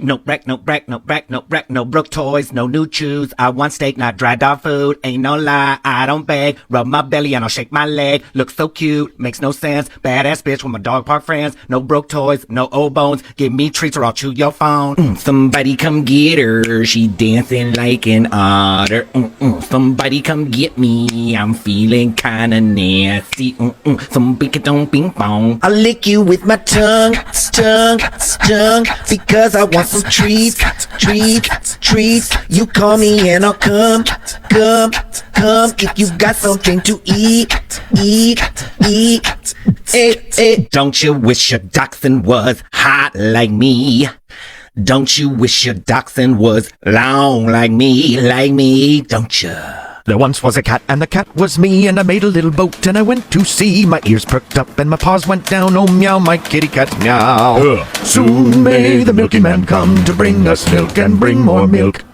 No wreck, no wreck, no wreck, no wreck, no broke toys, no new shoes. I want steak, not dry dog food. Ain't no lie, I don't beg. Rub my belly and I'll shake my leg. Look so cute, makes no sense. Badass bitch with my dog park friends. No broke toys, no old bones. Give me treats or I'll chew your phone. Somebody come get her, she dancing like an otter. Somebody come get me, I'm feeling kinda nasty. Some big don't ping pong. I'll lick you with my tongue, because I want some treats. You call me and I'll come. If you got something to eat. Hey. Don't you wish your dachshund was hot like me? Don't you wish your dachshund was long like me, don't you? There once was a cat, and the cat was me, and I made a little boat, and I went to sea. My ears perked up, and my paws went down. Oh, meow, my kitty cat, meow. Soon may the milky man come to bring us milk and bring more milk.